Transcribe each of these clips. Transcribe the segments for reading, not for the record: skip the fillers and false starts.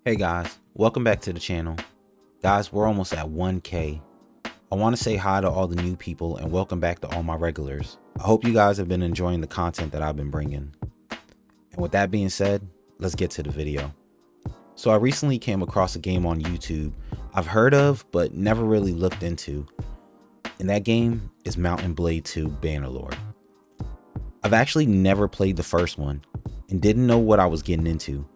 Hey guys, welcome back to the channel. Guys, we're almost at 1K. I want to say hi to all the new people and welcome back to all my regulars. I hope you guys have been enjoying the content that I've been bringing. And with that being said, let's get to the video. So I recently came across a game on YouTube I've heard of but never really looked into. And that game is Mount & Blade 2 Bannerlord. I've actually never played the first one and didn't know what I was getting into.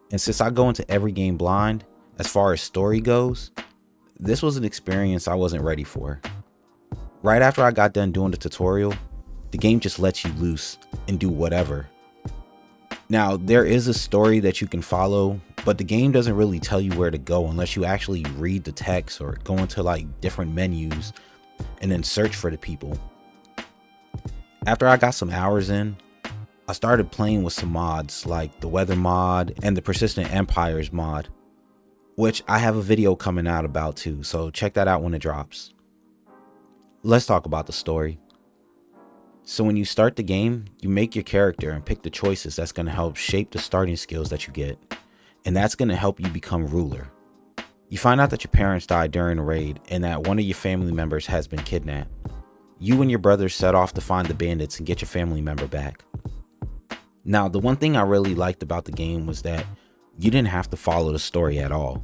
And since I go into every game blind, as far as story goes, this was an experience I wasn't ready for. Right after I got done doing the tutorial, the game just lets you loose and do whatever. Now, there is a story that you can follow, but the game doesn't really tell you where to go unless you actually read the text or go into like different menus and then search for the people. After I got some hours in, I started playing with some mods like the weather mod and the persistent empires mod, which I have a video coming out about too, so check that out when it drops. Let's talk about the story. So when you start the game, you make your character and pick the choices that's going to help shape the starting skills that you get, and that's going to help you become ruler. You find out that your parents died during a raid and that one of your family members has been kidnapped. You and your brothers set off to find the bandits and get your family member back. Now, the one thing I really liked about the game was that you didn't have to follow the story at all,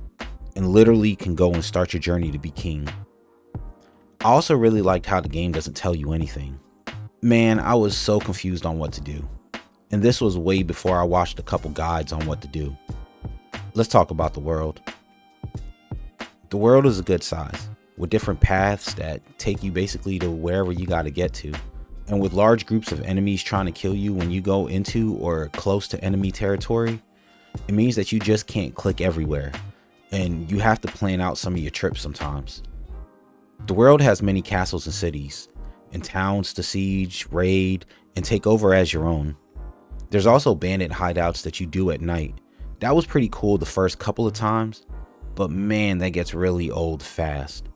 and literally can go and start your journey to be king. I also really liked how the game doesn't tell you anything. Man, I was so confused on what to do, and this was way before I watched a couple guides on what to do. Let's talk about the world. The world is a good size, with different paths that take you basically to wherever you gotta get to. And with large groups of enemies trying to kill you when you go into or close to enemy territory, it means that you just can't click everywhere, and you have to plan out some of your trips sometimes. The world has many castles and cities, and towns to siege, raid, and take over as your own. There's also bandit hideouts that you do at night. That was pretty cool the first couple of times, but man, that gets really old fast.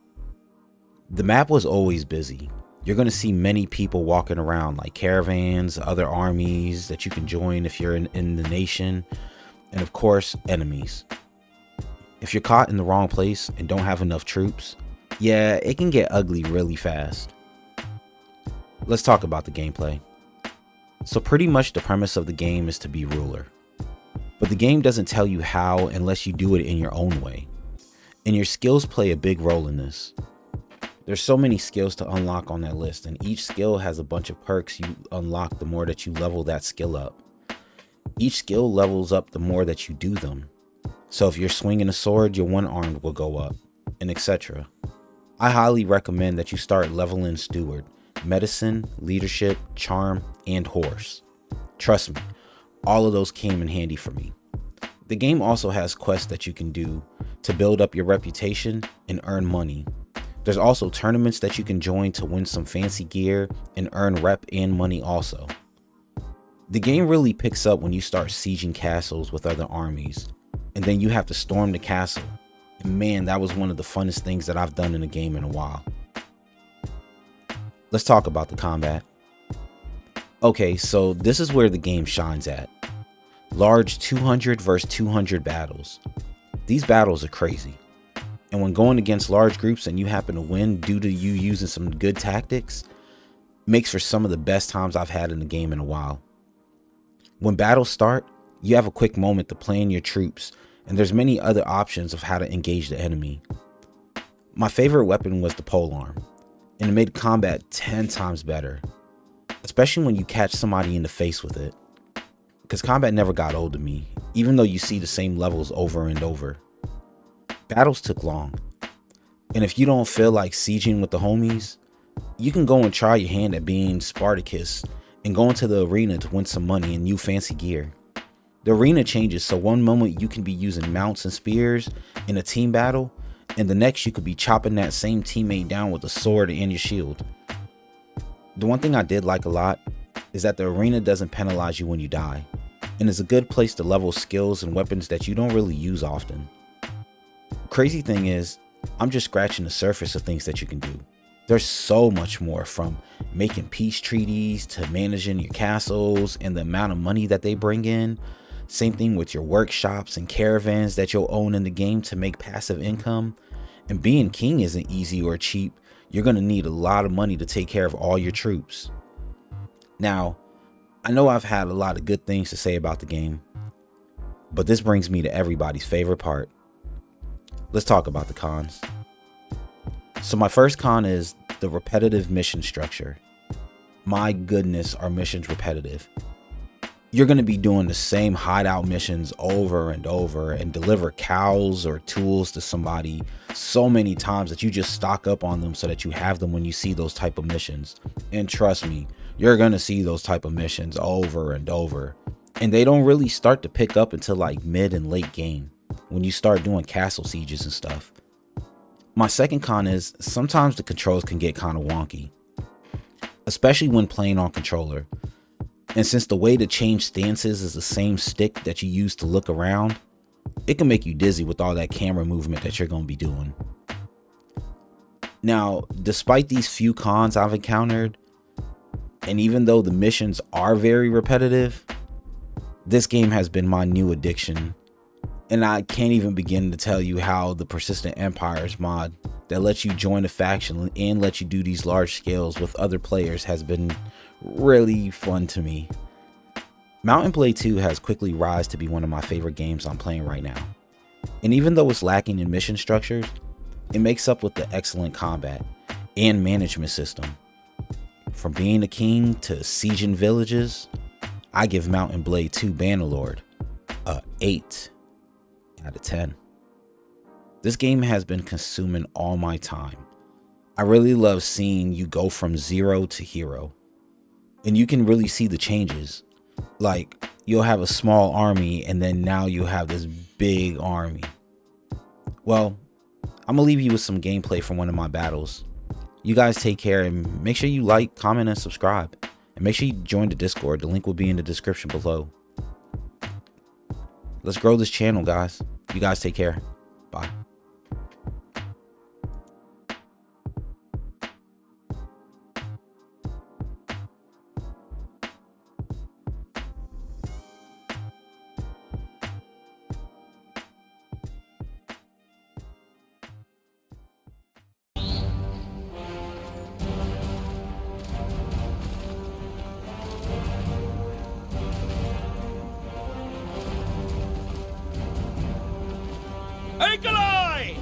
The map was always busy. You're going to see many people walking around like caravans, other armies that you can join if you're in the nation, and of course, enemies. If you're caught in the wrong place and don't have enough troops, yeah, it can get ugly really fast. Let's talk about the gameplay. So pretty much the premise of the game is to be ruler. But the game doesn't tell you how unless you do it in your own way. And your skills play a big role in this. There's so many skills to unlock on that list, and each skill has a bunch of perks you unlock the more that you level that skill up. Each skill levels up the more that you do them. So if you're swinging a sword, your one armed will go up, and etc. I highly recommend that you start leveling Steward, Medicine, Leadership, Charm, and Horse. Trust me, all of those came in handy for me. The game also has quests that you can do to build up your reputation and earn money. There's also tournaments that you can join to win some fancy gear and earn rep and money also. The game really picks up when you start sieging castles with other armies, and then you have to storm the castle. And man, that was one of the funnest things that I've done in a game in a while. Let's talk about the combat. Okay, so this is where the game shines at. Large 200 versus 200 battles. These battles are crazy. And when going against large groups and you happen to win due to you using some good tactics, makes for some of the best times I've had in the game in a while. When battles start, you have a quick moment to plan your troops, and there's many other options of how to engage the enemy. My favorite weapon was the polearm, and it made combat 10 times better, especially when you catch somebody in the face with it. Because combat never got old to me, even though you see the same levels over and over. Battles took long, and if you don't feel like sieging with the homies, you can go and try your hand at being Spartacus and go into the arena to win some money and new fancy gear. The arena changes, so one moment you can be using mounts and spears in a team battle, and the next you could be chopping that same teammate down with a sword and your shield. The one thing I did like a lot is that the arena doesn't penalize you when you die, and is a good place to level skills and weapons that you don't really use often. Crazy thing is, I'm just scratching the surface of things that you can do. There's so much more, from making peace treaties to managing your castles and the amount of money that they bring in Same thing with your workshops and caravans that you'll own in the game to make passive income. And being king isn't easy or cheap. You're going to need a lot of money to take care of all your troops. Now, I know I've had a lot of good things to say about the game, but this brings me to everybody's favorite part. Let's talk about the cons. So my first con is the repetitive mission structure. My goodness, are missions repetitive. You're going to be doing the same hideout missions over and over and deliver cows or tools to somebody so many times that you just stock up on them so that you have them when you see those type of missions. And trust me, you're going to see those type of missions over and over. And they don't really start to pick up until like mid and late game when you start doing castle sieges and stuff. My second con is sometimes the controls can get kind of wonky, especially when playing on controller. And since the way to change stances is the same stick that you use to look around, it can make you dizzy with all that camera movement that you're going to be doing. Now, despite these few cons I've encountered, and even though the missions are very repetitive, this game has been my new addiction. And I can't even begin to tell you how the Persistent Empires mod that lets you join a faction and lets you do these large scales with other players has been really fun to me. Mount and Blade 2 has quickly risen to be one of my favorite games I'm playing right now. And even though it's lacking in mission structures, it makes up with the excellent combat and management system. From being a king to sieging villages, I give Mount and Blade 2 Bannerlord a 8 out of 10. This game has been consuming all my time. I really love seeing you go from 0 to hero. And you can really see the changes. Like, you'll have a small army and then now you have this big army. Well, I'm gonna leave you with some gameplay from one of my battles. You guys take care and make sure you like, comment, and subscribe. And make sure you join the Discord. The link will be in the description below. Let's grow this channel, guys. You guys take care. Bye. Eagle-Eye!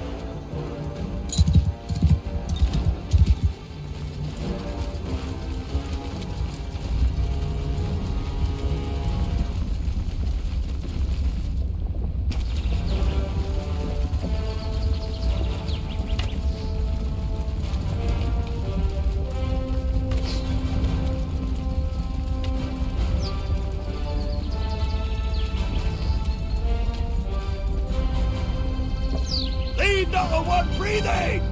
Leave not the one breathing!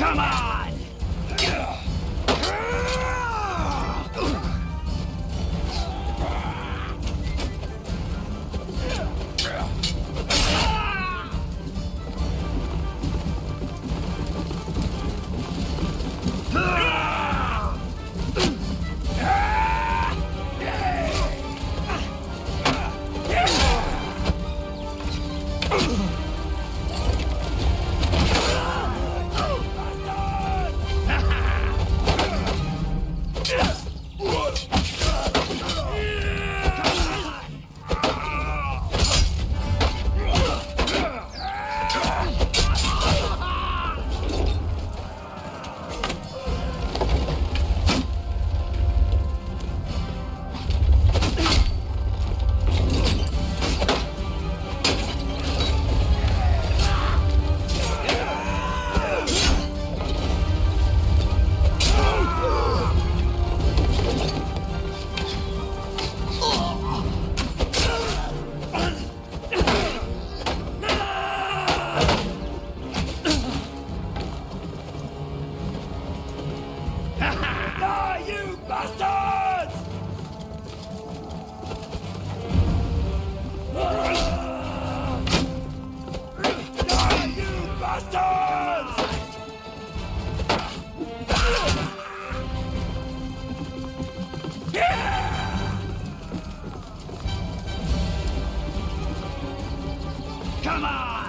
Come on! Die, you bastards! Die, you bastards! Come on!